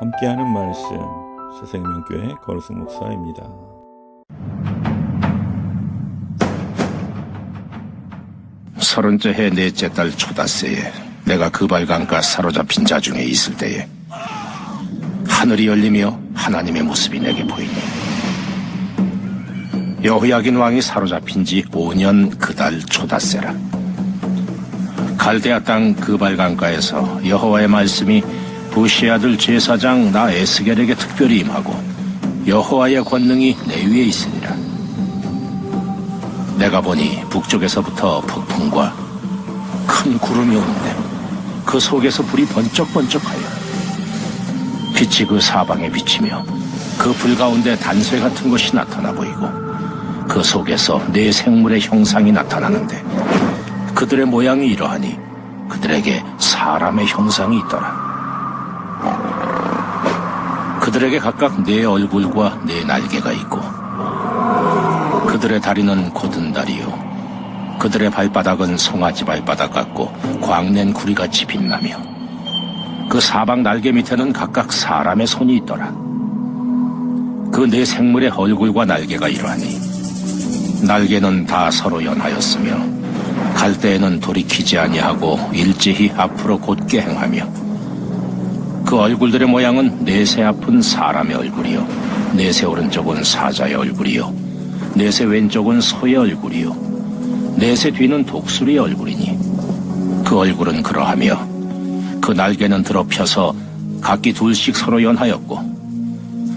함께하는 말씀 새생명교회 거루승 목사입니다. 서른째 해 넷째 달 초닷새에 내가 그발강가 사로잡힌 자 중에 있을 때에 하늘이 열리며 하나님의 모습이 내게 보이니 여호야긴 왕이 사로잡힌 지 5년 그 달 초닷새라. 갈대아 땅 그발강가에서 여호와의 말씀이 부시 아들 제사장 나 에스겔에게 특별히 임하고 여호와의 권능이 내 위에 있으니라. 내가 보니 북쪽에서부터 폭풍과 큰 구름이 오는데 그 속에서 불이 번쩍번쩍하여 빛이 그 사방에 비치며 그 불 가운데 단쇠 같은 것이 나타나 보이고 그 속에서 네 생물의 형상이 나타나는데 그들의 모양이 이러하니 그들에게 사람의 형상이 있더라. 그들에게 각각 네 얼굴과 네 날개가 있고 그들의 다리는 곧은 다리요 그들의 발바닥은 송아지 발바닥 같고 광낸 구리같이 빛나며 그 사방 날개 밑에는 각각 사람의 손이 있더라. 그 네 생물의 얼굴과 날개가 이러하니 날개는 다 서로 연하였으며 갈 때에는 돌이키지 아니하고 일제히 앞으로 곧게 행하며 그 얼굴들의 모양은 넷의 앞은 사람의 얼굴이요 넷의 오른쪽은 사자의 얼굴이요 넷의 왼쪽은 소의 얼굴이요 넷의 뒤는 독수리의 얼굴이니 그 얼굴은 그러하며 그 날개는 드러펴서 각기 둘씩 서로 연하였고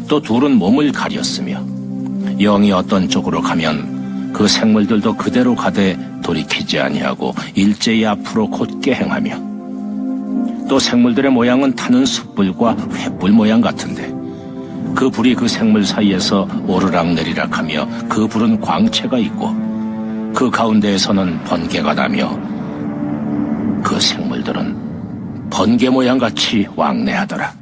또 둘은 몸을 가렸으며 영이 어떤 쪽으로 가면 그 생물들도 그대로 가되 돌이키지 아니하고 일제히 앞으로 곧게 행하며 또 생물들의 모양은 타는 숯불과 횃불 모양 같은데 그 불이 그 생물 사이에서 오르락내리락 하며 그 불은 광채가 있고 그 가운데에서는 번개가 나며 그 생물들은 번개 모양같이 왕래하더라.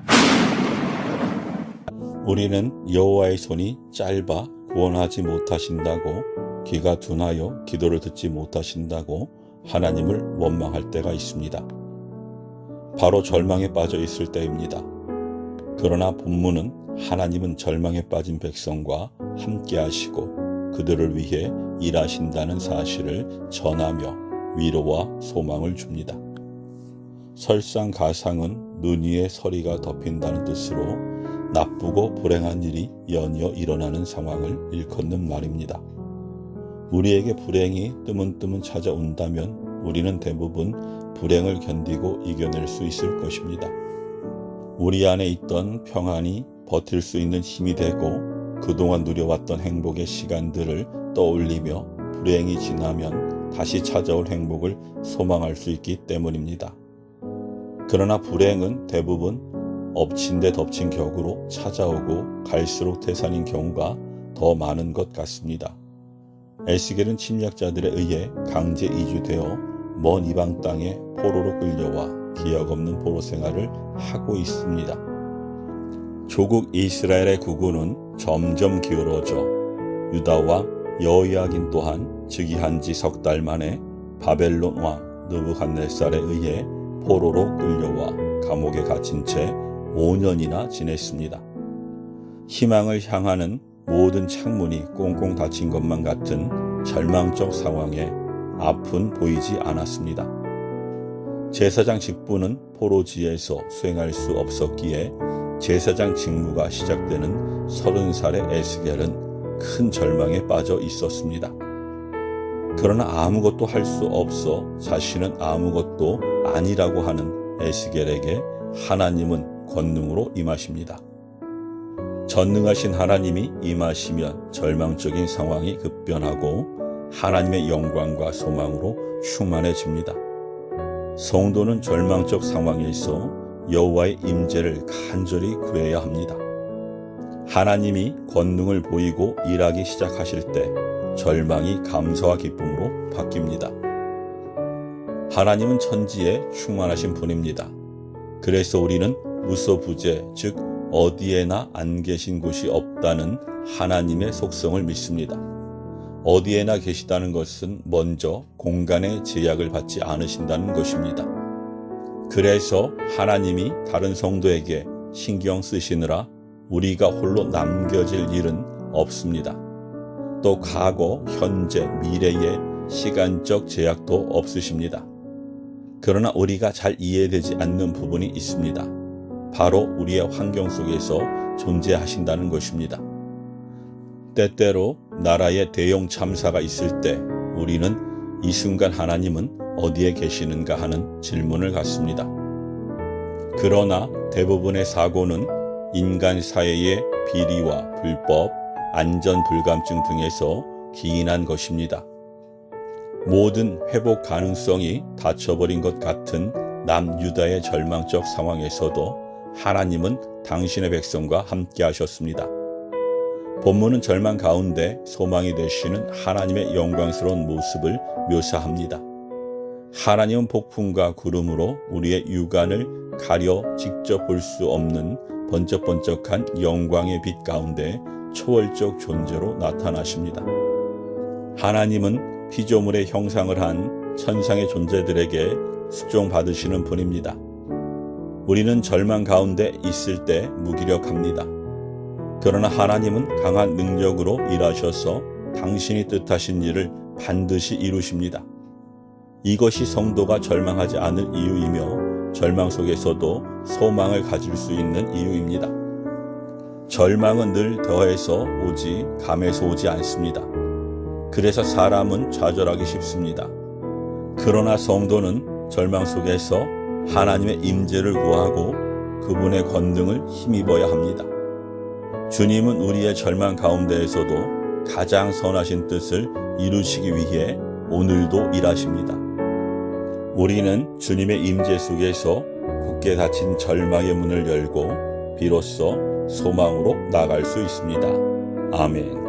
우리는 여호와의 손이 짧아 구원하지 못하신다고 귀가 둔하여 기도를 듣지 못하신다고 하나님을 원망할 때가 있습니다. 바로 절망에 빠져 있을 때입니다. 그러나 본문은 하나님은 절망에 빠진 백성과 함께 하시고 그들을 위해 일하신다는 사실을 전하며 위로와 소망을 줍니다. 설상가상은 눈 위에 서리가 덮인다는 뜻으로 나쁘고 불행한 일이 연이어 일어나는 상황을 일컫는 말입니다. 우리에게 불행이 뜨문뜨문 찾아온다면 우리는 대부분 불행을 견디고 이겨낼 수 있을 것입니다. 우리 안에 있던 평안이 버틸 수 있는 힘이 되고 그동안 누려왔던 행복의 시간들을 떠올리며 불행이 지나면 다시 찾아올 행복을 소망할 수 있기 때문입니다. 그러나 불행은 대부분 엎친 데 덮친 격으로 찾아오고 갈수록 태산인 경우가 더 많은 것 같습니다. 에스겔은 침략자들에 의해 강제 이주되어 먼 이방 땅에 포로로 끌려와 기억 없는 포로 생활을 하고 있습니다. 조국 이스라엘의 국군은 점점 기울어져 유다와 여호야긴 또한 즉위한 지 석 달 만에 바벨론 왕 느부갓네살에 의해 포로로 끌려와 감옥에 갇힌 채 5년이나 지냈습니다. 희망을 향하는 모든 창문이 꽁꽁 닫힌 것만 같은 절망적 상황에 앞은 보이지 않았습니다. 제사장 직분은 포로지에서 수행할 수 없었기에 제사장 직무가 시작되는 30살의 에스겔은 큰 절망에 빠져 있었습니다. 그러나 아무것도 할 수 없어 자신은 아무것도 아니라고 하는 에스겔에게 하나님은 권능으로 임하십니다. 전능하신 하나님이 임하시면 절망적인 상황이 급변하고 하나님의 영광과 소망으로 충만해집니다. 성도는 절망적 상황에서 여호와의 임재를 간절히 구해야 합니다. 하나님이 권능을 보이고 일하기 시작하실 때 절망이 감사와 기쁨으로 바뀝니다. 하나님은 천지에 충만하신 분입니다. 그래서 우리는 무소부재, 즉 어디에나 안 계신 곳이 없다는 하나님의 속성을 믿습니다. 어디에나 계시다는 것은 먼저 공간의 제약을 받지 않으신다는 것입니다. 그래서 하나님이 다른 성도에게 신경 쓰시느라 우리가 홀로 남겨질 일은 없습니다. 또 과거, 현재, 미래의 시간적 제약도 없으십니다. 그러나 우리가 잘 이해되지 않는 부분이 있습니다. 바로 우리의 환경 속에서 존재하신다는 것입니다. 때때로 나라에 대형 참사가 있을 때 우리는 이 순간 하나님은 어디에 계시는가 하는 질문을 갖습니다. 그러나 대부분의 사고는 인간 사회의 비리와 불법, 안전 불감증 등에서 기인한 것입니다. 모든 회복 가능성이 닫혀버린 것 같은 남유다의 절망적 상황에서도 하나님은 당신의 백성과 함께 하셨습니다. 본문은 절망 가운데 소망이 되시는 하나님의 영광스러운 모습을 묘사합니다. 하나님은 폭풍과 구름으로 우리의 육안을 가려 직접 볼 수 없는 번쩍번쩍한 영광의 빛 가운데 초월적 존재로 나타나십니다. 하나님은 피조물의 형상을 한 천상의 존재들에게 수종받으시는 분입니다. 우리는 절망 가운데 있을 때 무기력합니다. 그러나 하나님은 강한 능력으로 일하셔서 당신이 뜻하신 일을 반드시 이루십니다. 이것이 성도가 절망하지 않을 이유이며 절망 속에서도 소망을 가질 수 있는 이유입니다. 절망은 늘 더해서 오지 감에서 오지 않습니다. 그래서 사람은 좌절하기 쉽습니다. 그러나 성도는 절망 속에서 하나님의 임재를 구하고 그분의 권능을 힘입어야 합니다. 주님은 우리의 절망 가운데에서도 가장 선하신 뜻을 이루시기 위해 오늘도 일하십니다. 우리는 주님의 임재 속에서 굳게 닫힌 절망의 문을 열고 비로소 소망으로 나갈 수 있습니다. 아멘.